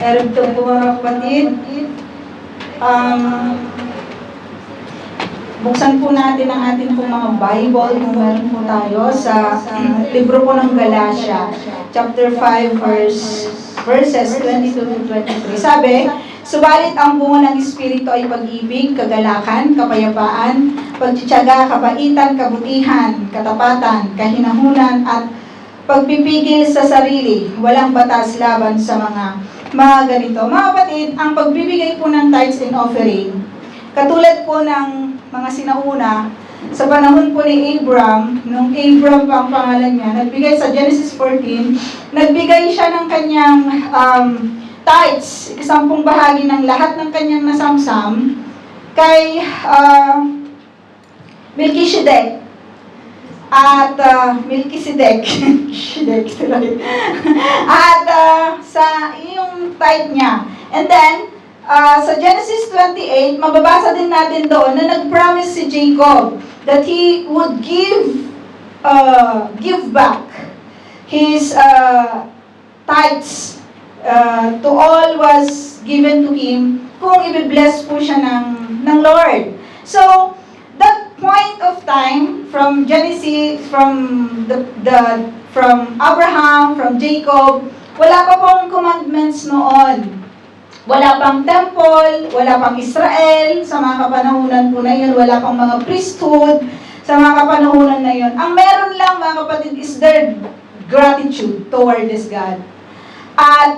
Erito po mga kapatid, buksan po natin ang ating pong mga Bible kung meron po tayo sa libro po ng Galatia, chapter 5, verses 22 to 23. Sabi, subalit ang bunga ng Espiritu ay pag-ibig, kagalakan, kapayapaan, pagtitiyaga, kabaitan, kabutihan, katapatan, kahinahunan, at pagpipigil sa sarili. Walang batas laban sa mga ganito. Mga kapatid, ang pagbibigay po ng tithes and offering, katulad po ng mga sinauna, sa panahon po ni Abraham, nung Abraham pa ang pangalan niya, nagbigay sa Genesis 14, nagbigay siya ng kanyang tithes, 10 bahagi ng lahat ng kanyang nasamsam, kay Melchizedek. At Melchizedek at sa yung tithe niya. And then sa Genesis 28, mababasa din natin doon na nag-promise si Jacob that he would give back his tithes to all was given to him kung i-bless po siya ng Lord. So that point of time from Genesis, from Abraham, from Jacob, wala pa pong commandments noon. Wala pang temple, wala pang Israel sa mga kapanahunan po na yun, wala pang mga priesthood sa mga kapanahunan na yun. Ang meron lang mga kapatid is their gratitude toward this God. At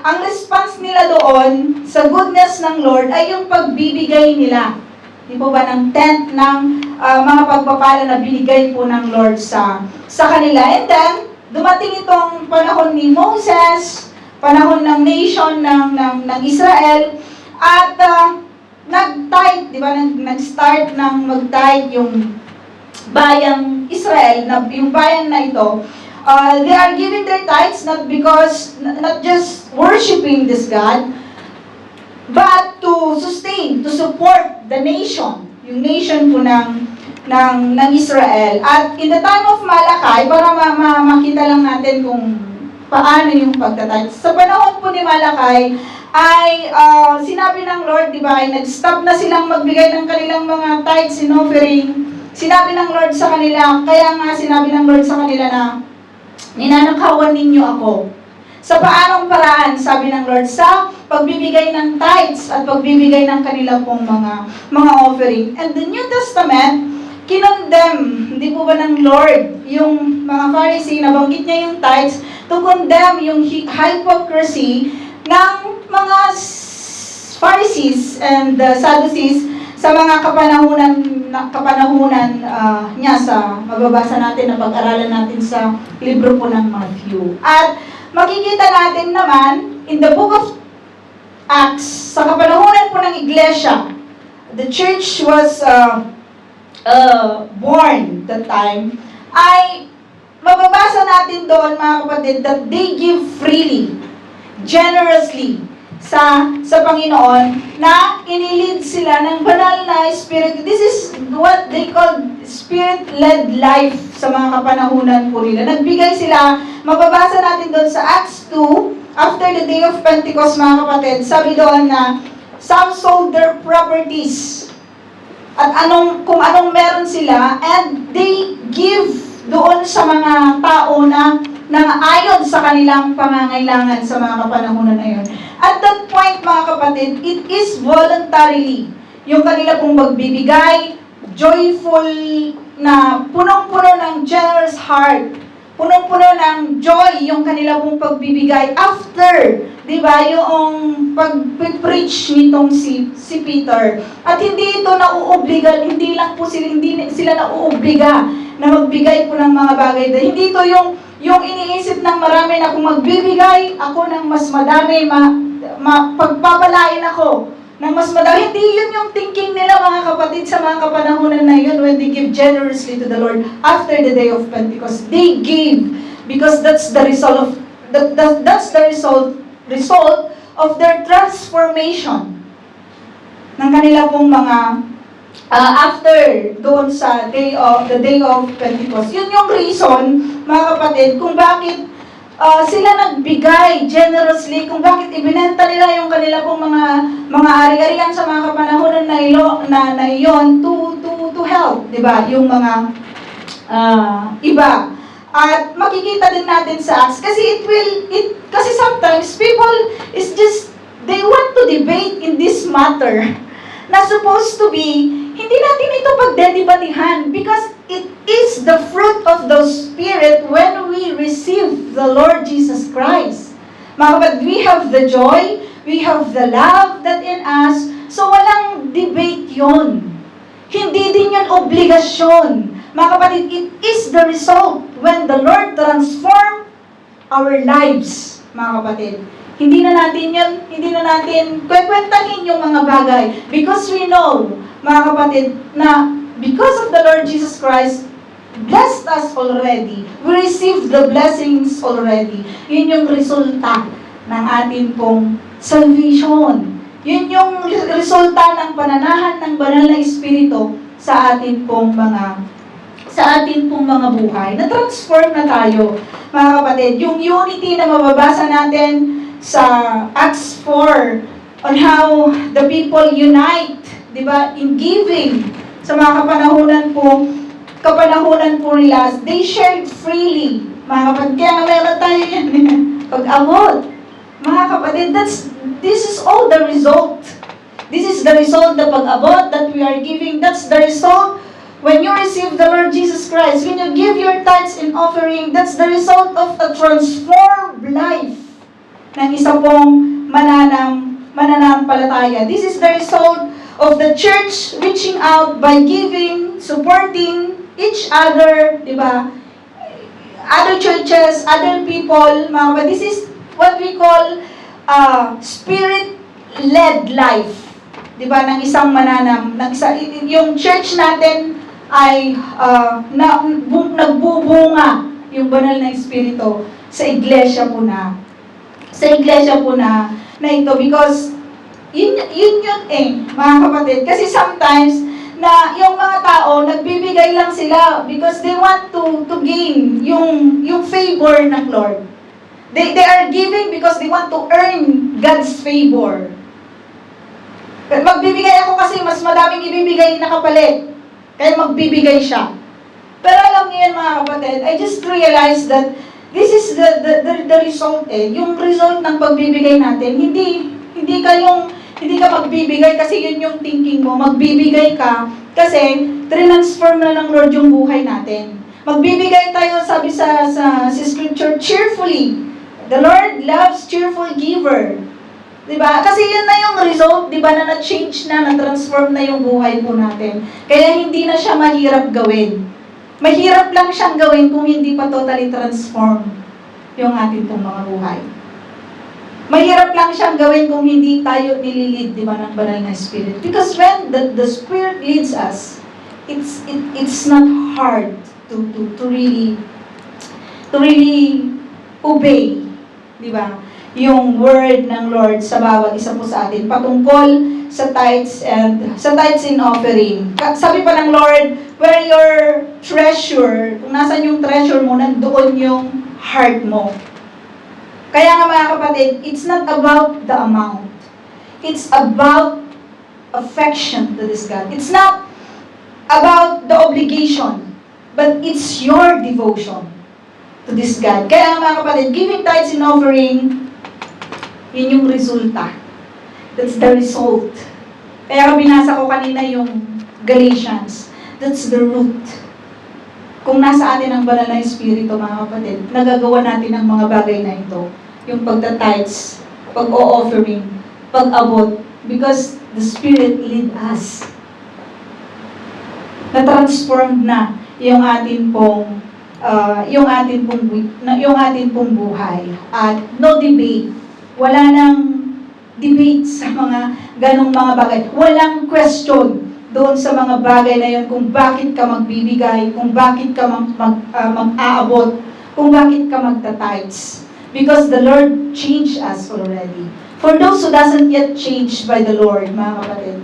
ang response nila doon sa goodness ng Lord ay yung pagbibigay nila. Di po ba ng tenth ng mga pagpapala na binigay po ng Lord sa kanila. And then, dumating itong panahon ni Moses, panahon ng nation ng Israel, at nag-tithe, di ba? Nag-start ng mag-tithe yung bayang Israel, yung bayan na ito. They are giving their tithes not just worshiping this God, but to sustain, to support the nation, yung nation po ng Israel. At in the time of Malachi, para makita lang natin kung paano yung pagtatithe. Sa panahon po ni Malachi, ay sinabi ng Lord, di ba, ay nag-stop na silang magbigay ng kanilang mga tithes and offering. Sinabi ng Lord sa kanila, kaya nga sinabi ng Lord sa kanila na, ninanakawan ninyo ako. Sa paanong paraan, sabi ng Lord, sa pagbibigay ng tithes at pagbibigay ng kanila pong mga offering. And the New Testament, kinondemn, hindi po ba ng Lord, yung mga Pharisee, nabanggit niya yung tithes, to condemn yung hypocrisy ng mga Pharisees and Sadducees sa mga kapanahunan niya sa mababasa natin na pag-aralan natin sa libro po ng Matthew. At makikita natin naman in the book of Acts, sa kapanahunan po ng Iglesia, the church was born that time, ay mababasa natin doon mga kapatid that they give freely, generously sa Panginoon, na inilid sila ng banal na spirit. This is what they call spirit-led life sa mga kapanahunan po nila. Nagbigay sila, mababasa natin doon sa Acts 2, after the day of Pentecost mga kapatid, sabi doon na some sold their properties at kung anong meron sila, and they give doon sa mga tao na ayon sa kanilang pangangailangan sa mga kapanahunan na yun. At that point mga kapatid, it is voluntarily yung kanila pong magbibigay, joyful na punong-puno ng generous heart, punong-puno ng joy yung kanila pong pagbibigay after, di ba, yung pag-preach nitong si Peter. At hindi ito nauobliga, hindi sila nauobliga na magbigay po ng mga bagay. Hindi ito yung iniisip ng marami na kung magbibigay ako ng mas madami, pagpapalain ako ng mas madami. Hindi yun yung thinking nila mga kapatid sa mga kapanahunan na yun when they give generously to the Lord after the day of Pentecost. They gave because that's the result of their transformation ng kanila pong mga after doon sa the day of Pentecost. Yun yung reason mga kapatid kung bakit sila nagbigay generously kung bakit ibinenta nila yung kanila pong mga ari-arian sa mga kapanahonan na iyon to help, di ba? Yung mga iba. At makikita din natin sa Acts kasi kasi sometimes people is just they want to debate in this matter na supposed to be hindi natin ito pagdedebatihan because it is the fruit of the Spirit when we receive the Lord Jesus Christ. Mga kapatid, we have the joy, we have the love that in us, so walang debate yon. Hindi din yun obligasyon. Mga kapatid, it is the result when the Lord transform our lives, mga kapatid. Hindi na natin kwekwentahin yung mga bagay because we know, mga kapatid, na because of the Lord Jesus Christ, blessed us already. We received the blessings already. Yun yung resulta ng ating pong salvation. Yun yung resulta ng pananahan ng banal na Espiritu sa ating pong mga buhay. Na-transform na tayo, mga kapatid. Yung unity na mababasa natin sa Acts 4 on how the people unite, di ba, in giving sa mga kapanahunan po nila, they shared freely, mga kapatid. Kaya nga meron tayo yan, pag-abot. Mga kapatid, this is all the result. This is the result, the pag-abot that we are giving. That's the result when you receive the Lord Jesus Christ. When you give your tithes and offering, that's the result of a transformed life ng isa pong mananampalataya. This is the result of the church reaching out by giving, supporting each other, di ba? Other churches, other people, mga kapatid. This is what we call spirit-led life. Di ba? Ng isang yung church natin ay nagbubunga yung banal na Espiritu sa iglesia po na ito because yun mga kapatid. Kasi sometimes na yung mga tao nagbibigay lang sila because they want to gain yung favor ng Lord. They are giving because they want to earn God's favor. Magbibigay ako kasi mas madaming ibibigay na kapalit. Kaya magbibigay siya. Pero alam niyo yan, mga kapatid, I just realized that this is the result Yung result ng pagbibigay natin, hindi ka magbibigay kasi yun yung thinking mo. Magbibigay ka kasi transform na ng Lord yung buhay natin. Magbibigay tayo, sabi sa scripture, cheerfully. The Lord loves cheerful giver. Diba? Kasi yun na yung result, diba, na na-change na, na-transform na yung buhay po natin. Kaya hindi na siya mahirap gawin. Mahirap lang siyang gawin kung hindi pa totally transform yung ating pong mga buhay. Mahirap lang siyang gawin kung hindi tayo nililid, diba, ng banal na Spirit. Because when the Spirit leads us, it's not hard to really obey, diba? Yung word ng Lord sa bawat isa po sa atin patungkol sa tithes and offering. Sabi pa ng Lord, where your treasure, kung nasan yung treasure mo, nandoon yung heart mo. Kaya nga, mga kapatid, it's not about the amount. It's about affection to this God. It's not about the obligation, but it's your devotion to this God. Kaya nga, mga kapatid, giving tithes and offering, yun yung resulta. That's the result. Kaya binasa ko kanina yung Galatians. That's the root. Kung nasa atin ang banal na Espiritu, mga kapatid, nagagawa natin ang mga bagay na ito. Yung pagta-tithes, pag-o-offering, pag-abot, because the Spirit lead us. Na-transform na yung atin pong buhay. At no debate. Wala nang debate sa mga ganong mga bagay. Walang question doon sa mga bagay na yun kung bakit ka magbibigay, kung bakit ka mag-aabot, kung bakit ka magta-tithes. Because the Lord changed us already. For those who doesn't yet changed by the Lord, mga kapatid,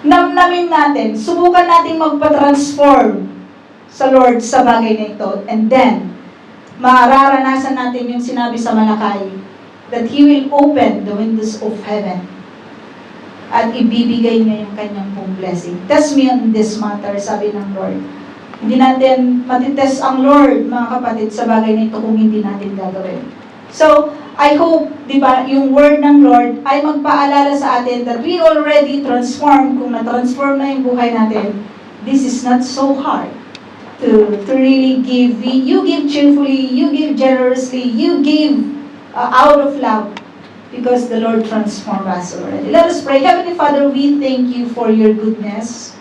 namnamin natin, subukan natin magpa-transform sa Lord sa bagay na ito. And then, mararanasan natin yung sinabi sa Malakay, that He will open the windows of heaven at ibibigay niya yung kanyang pong blessing. Test me on this matter, sabi ng Lord. Hindi natin matitest ang Lord, mga kapatid, sa bagay na ito kung hindi natin gagawin. So, I hope, di ba, yung word ng Lord ay magpaalala sa atin that we already transformed. Kung na-transform na yung buhay natin, this is not so hard to really give. You give cheerfully, you give generously, you give out of love, because the Lord transformed us already. Let us pray. Heavenly Father, we thank you for your goodness.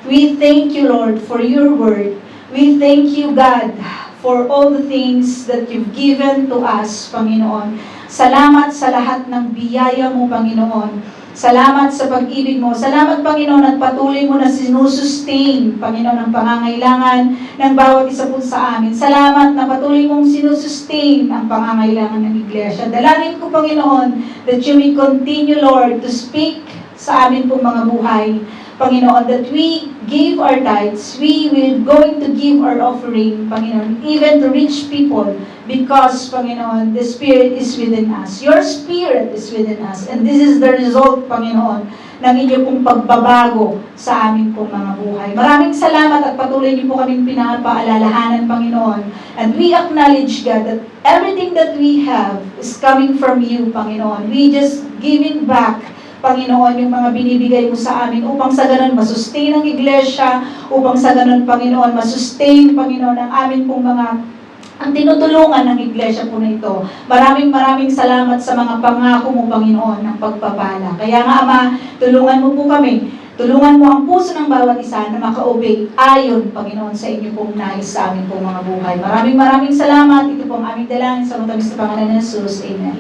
We thank you, Lord, for your word. We thank you, God, for all the things that you've given to us, Panginoon. Salamat sa lahat ng biyaya mo, Panginoon. Salamat sa pag-ibig mo. Salamat, Panginoon, at patuloy mo na sinusustain, Panginoon, ang pangangailangan ng bawat isa po sa amin. Salamat na patuloy mong sinusustain ang pangangailangan ng iglesia. Dalangin ko, Panginoon, that you may continue, Lord, to speak sa amin pong mga buhay. Panginoon, that we give our tithes, we will going to give our offering, Panginoon, even to rich people, because, Panginoon, the Spirit is within us. Your Spirit is within us. And this is the result, Panginoon, ng inyo pong pagbabago sa amin pong mga buhay. Maraming salamat at patuloy niyo po kaming pinapaalalahanan, Panginoon. And we acknowledge, God, that everything that we have is coming from you, Panginoon. We just giving back, Panginoon, yung mga binibigay mo sa amin upang sa ganun masustain ang iglesia, upang sa ganun, Panginoon, masustain, Panginoon, ang amin pong ang tinutulungan ng iglesia po na ito. Maraming salamat sa mga pangako mo, Panginoon, ng pagpapala. Kaya nga, Ama, tulungan mo po kami. Tulungan mo ang puso ng bawat isa na maka-obey ayon, Panginoon, sa inyo pong nais sa amin pong mga buhay. Maraming salamat. Ito pong aming dalangin sa matamis na pangalan ng Jesus. Amen.